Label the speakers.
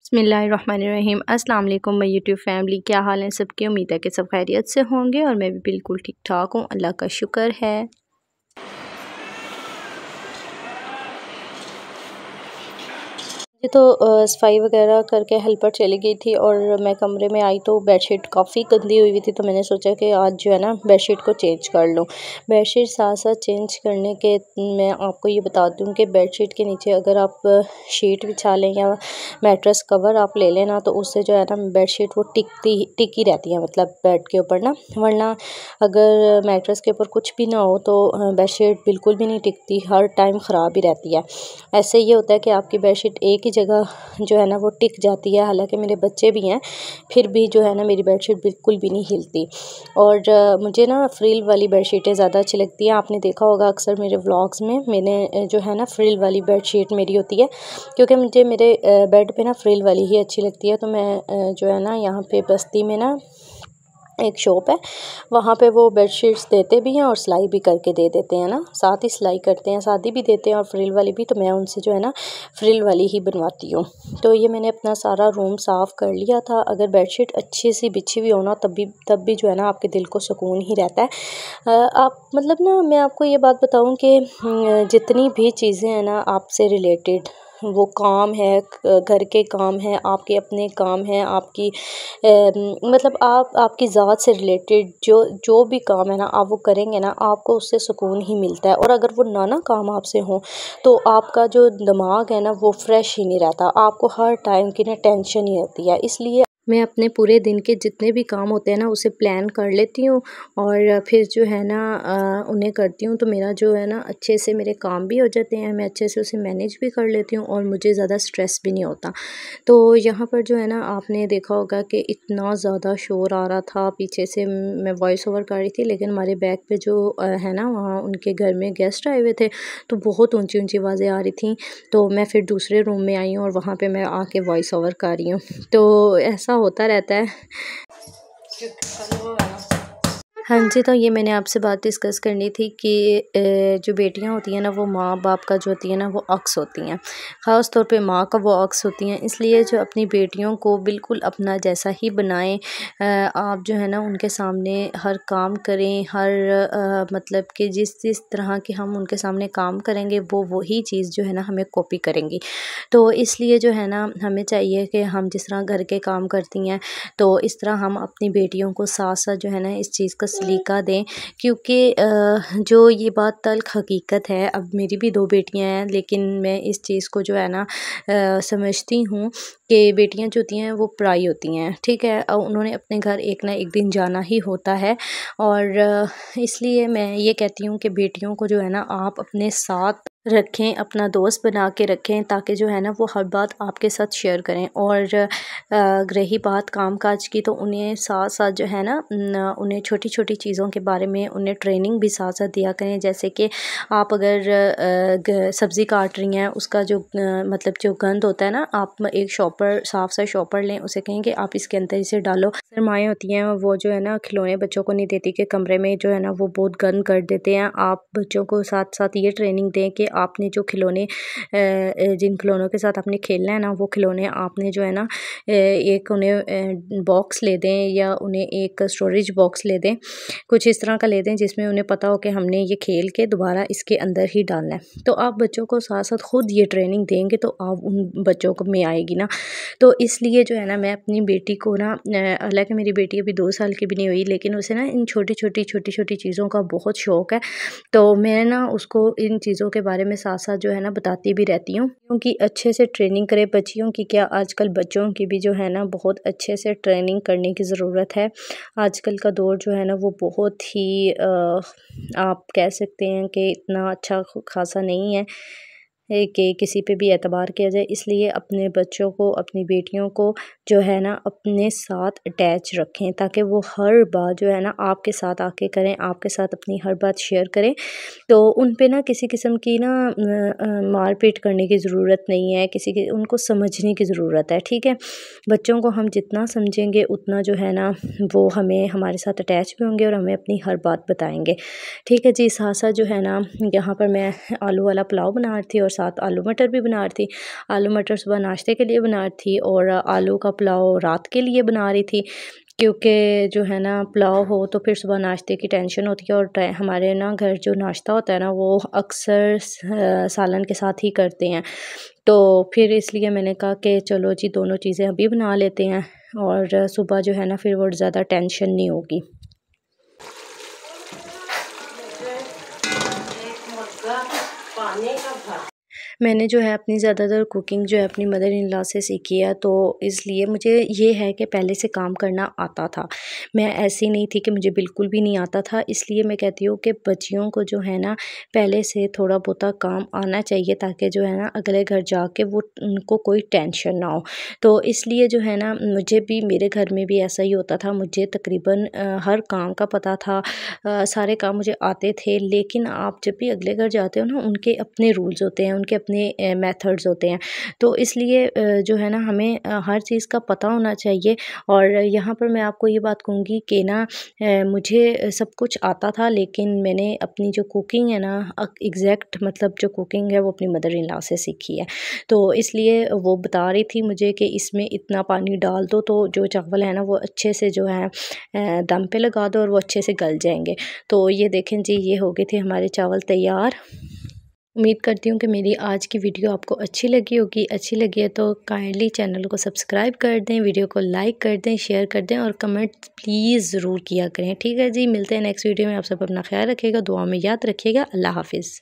Speaker 1: बिस्मिल्लाहिर्रहमानिर्रहीम। अस्सलाम वालेकुम माय यूट्यूब फैमिली, क्या हाल है सबकी। उम्मीद है कि सब खैरियत से होंगे और मैं भी बिल्कुल ठीक ठाक हूँ, अल्लाह का शुक्र है। ये तो सफाई वगैरह करके हेल्पर चली गई थी और मैं कमरे में आई तो बेडशीट काफ़ी गंदी हुई थी, तो मैंने सोचा कि आज जो है ना बेडशीट को चेंज कर लूँ। बेडशीट साथ साथ चेंज करने के मैं आपको ये बता दूँ कि बेडशीट के नीचे अगर आप शीट बिछा लें या मैट्रेस कवर आप ले लें ना, तो उससे जो है ना बेडशीट वो टिकी रहती है, मतलब बेड के ऊपर ना। वरना अगर मैट्रेस के ऊपर कुछ भी ना हो तो बेडशीट बिल्कुल भी नहीं टिकती, हर टाइम ख़राब ही रहती है। ऐसे ये होता है कि आपकी बेडशीट एक ही जगह जो है ना वो टिक जाती है, हालांकि मेरे बच्चे भी हैं फिर भी जो है ना मेरी बेडशीट बिल्कुल भी नहीं हिलती। और मुझे ना फ्रिल वाली बेडशीटें ज़्यादा अच्छी लगती हैं। आपने देखा होगा अक्सर मेरे व्लॉग्स में मैंने जो है ना फ्रिल वाली बेडशीट मेरी होती है, क्योंकि मुझे मेरे बेड पे ना फ्रिल वाली ही अच्छी लगती है। तो मैं जो है ना यहाँ पे बस्ती में ना एक शॉप है, वहाँ पे वो बेडशीट्स देते भी हैं और सिलाई भी करके दे देते हैं ना, साथ ही सिलाई करते हैं, सादी भी देते हैं और फ्रिल वाली भी। तो मैं उनसे जो है ना फ्रिल वाली ही बनवाती हूँ। तो ये मैंने अपना सारा रूम साफ़ कर लिया था। अगर बेडशीट अच्छी सी बिछी हुई हो ना तब भी जो है ना आपके दिल को सुकून ही रहता है। आप मतलब ना मैं आपको ये बात बताऊँ कि जितनी भी चीज़ें हैं ना आपसे रिलेटेड, वो काम है, घर के काम हैं, आपके अपने काम हैं, आपकी मतलब आपकी ज़ात से रिलेटेड जो जो भी काम है ना आप वो करेंगे ना, आपको उससे सुकून ही मिलता है। और अगर वो ना काम आपसे हो तो आपका जो दिमाग है ना वो फ्रेश ही नहीं रहता, आपको हर टाइम की ना टेंशन ही होती है। इसलिए मैं अपने पूरे दिन के जितने भी काम होते हैं ना उसे प्लान कर लेती हूँ और फिर जो है ना उन्हें करती हूँ, तो मेरा जो है ना अच्छे से मेरे काम भी हो जाते हैं, मैं अच्छे से उसे मैनेज भी कर लेती हूँ और मुझे ज़्यादा स्ट्रेस भी नहीं होता। तो यहाँ पर जो है ना आपने देखा होगा कि इतना ज़्यादा शोर आ रहा था पीछे से, मैं वॉइस ओवर कर रही थी, लेकिन हमारे बैक पे जो है ना वहाँ उनके घर में गेस्ट आए हुए थे, तो बहुत ऊंची ऊंची आवाज़ें आ रही थी। तो मैं फिर दूसरे रूम में आई हूँ और वहाँ पे मैं आके वॉइस ओवर कर रही हूँ। तो ऐसा होता रहता है। हाँ जी, तो ये मैंने आपसे बात डिस्कस करनी थी कि जो बेटियां होती हैं ना वो माँ बाप का जो होती है ना वो अक्स होती हैं, ख़ास तौर पे माँ का वो अक्स होती हैं। इसलिए जो अपनी बेटियों को बिल्कुल अपना जैसा ही बनाएं। आप जो है ना उनके सामने हर काम करें, हर मतलब कि जिस तरह के हम उनके सामने काम करेंगे वो वही चीज़ जो है ना हमें कॉपी करेंगी। तो इसलिए जो है ना हमें चाहिए कि हम जिस तरह घर के काम करती हैं तो इस तरह हम अपनी बेटियों को साथ साथ जो है ना इस चीज़ का सलीका दें, क्योंकि जो ये बात तल्ख़ हकीकत है। अब मेरी भी 2 बेटियां हैं, लेकिन मैं इस चीज़ को जो है ना समझती हूँ कि बेटियां जो होती हैं वो पराई होती हैं, ठीक है। उन्होंने अपने घर एक ना एक दिन जाना ही होता है और इसलिए मैं ये कहती हूँ कि बेटियों को जो है ना आप अपने साथ रखें, अपना दोस्त बना के रखें, ताकि जो है ना वो हर बात आपके साथ शेयर करें। और रही बात काम काज की, तो उन्हें साथ साथ जो है ना उन्हें छोटी छोटी चीज़ों के बारे में उन्हें ट्रेनिंग भी साथ साथ दिया करें। जैसे कि आप अगर सब्ज़ी काट रही हैं, उसका जो मतलब जो गंद होता है ना, आप एक शॉपर, साफ सा शॉपर लें, उसे कहें कि आप इसके अंदर इसे डालो। सरमाएँ होती हैं वो जो है ना खिलौने बच्चों को नहीं देती कि कमरे में जो है ना वो बहुत गंद कर देते हैं। आप बच्चों को साथ साथ ये ट्रेनिंग दें कि आपने जो खिलौने जिन खिलौनों के साथ आपने खेलना है ना, वो खिलौने आपने जो है ना एक उन्हें बॉक्स ले दें या उन्हें एक स्टोरेज बॉक्स ले दें, कुछ इस तरह का ले दें जिसमें उन्हें पता हो कि हमने ये खेल के दोबारा इसके अंदर ही डालना है। तो आप बच्चों को साथ साथ खुद ये ट्रेनिंग देंगे तो आप उन बच्चों को में आएगी ना। तो इसलिए जो है ना मैं अपनी बेटी को ना, हालांकि मेरी बेटी अभी 2 साल की भी नहीं हुई, लेकिन उसे ना इन छोटी छोटी चीज़ों का बहुत शौक़ है। तो मैं ना उसको इन चीज़ों के बारे में साथ साथ जो है ना बताती भी रहती हूँ, क्योंकि अच्छे से ट्रेनिंग करें बच्चियों की, क्या आजकल बच्चों की भी जो है ना बहुत अच्छे से ट्रेनिंग करने की ज़रूरत है। आजकल का दौर जो है ना वो बहुत ही आप कह सकते हैं कि इतना अच्छा खासा नहीं है कि किसी पे भी एतबार किया जाए। इसलिए अपने बच्चों को, अपनी बेटियों को जो है ना अपने साथ अटैच रखें, ताकि वो हर बात जो है ना आपके साथ आके करें, आपके साथ अपनी हर बात शेयर करें। तो उन पे ना किसी किस्म की ना मारपीट करने की ज़रूरत नहीं है, उनको समझने की ज़रूरत है, ठीक है। बच्चों को हम जितना समझेंगे उतना जो है ना वो हमें हमारे साथ अटैच भी होंगे और हमें अपनी हर बात बताएंगे, ठीक है जी। साथ साथ जो है ना यहाँ पर मैं आलू वाला पुलाव बना रही थी और साथ आलू मटर भी बना रही थी। आलू मटर सुबह नाश्ते के लिए बना रही थी और आलू का पुलाव रात के लिए बना रही थी, क्योंकि जो है ना पुलाव हो तो फिर सुबह नाश्ते की टेंशन होती है। और हमारे ना घर जो नाश्ता होता है ना वो अक्सर सालन के साथ ही करते हैं, तो फिर इसलिए मैंने कहा कि चलो जी दोनों चीज़ें अभी बना लेते हैं और सुबह जो है ना फिर वो ज़्यादा टेंशन नहीं होगी। मैंने जो है अपनी ज़्यादातर कुकिंग जो है अपनी मदर इन लॉ से सीखी है, तो इसलिए मुझे ये है कि पहले से काम करना आता था। मैं ऐसी नहीं थी कि मुझे बिल्कुल भी नहीं आता था, इसलिए मैं कहती हूँ कि बच्चियों को जो है ना पहले से थोड़ा बहुत काम आना चाहिए, ताकि जो है ना अगले घर जाके वो उनको कोई टेंशन ना हो। तो इसलिए जो है ना मुझे भी मेरे घर में भी ऐसा ही होता था, मुझे तकरीबन हर काम का पता था, सारे काम मुझे आते थे। लेकिन आप जब भी अगले घर जाते हो ना उनके अपने रूल्स होते हैं, उनके अपने मेथड्स होते हैं, तो इसलिए जो है ना हमें हर चीज़ का पता होना चाहिए। और यहाँ पर मैं आपको ये बात कहूँगी कि ना मुझे सब कुछ आता था, लेकिन मैंने अपनी जो कुकिंग है ना एग्जैक्ट मतलब जो कुकिंग है वो अपनी मदर इन लॉ से सीखी है। तो इसलिए वो बता रही थी मुझे कि इसमें इतना पानी डाल दो तो जो चावल है ना वो अच्छे से जो है दम पे लगा दो और वो अच्छे से गल जाएंगे। तो ये देखें जी, ये हो गए थे हमारे चावल तैयार। उम्मीद करती हूँ कि मेरी आज की वीडियो आपको अच्छी लगी होगी। अच्छी लगी है तो काइंडली चैनल को सब्सक्राइब कर दें, वीडियो को लाइक कर दें, शेयर कर दें और कमेंट प्लीज़ ज़रूर किया करें। ठीक है जी, मिलते हैं नेक्स्ट वीडियो में। आप सब अपना ख्याल रखिएगा, दुआ में याद रखिएगा। अल्लाह हाफिज़।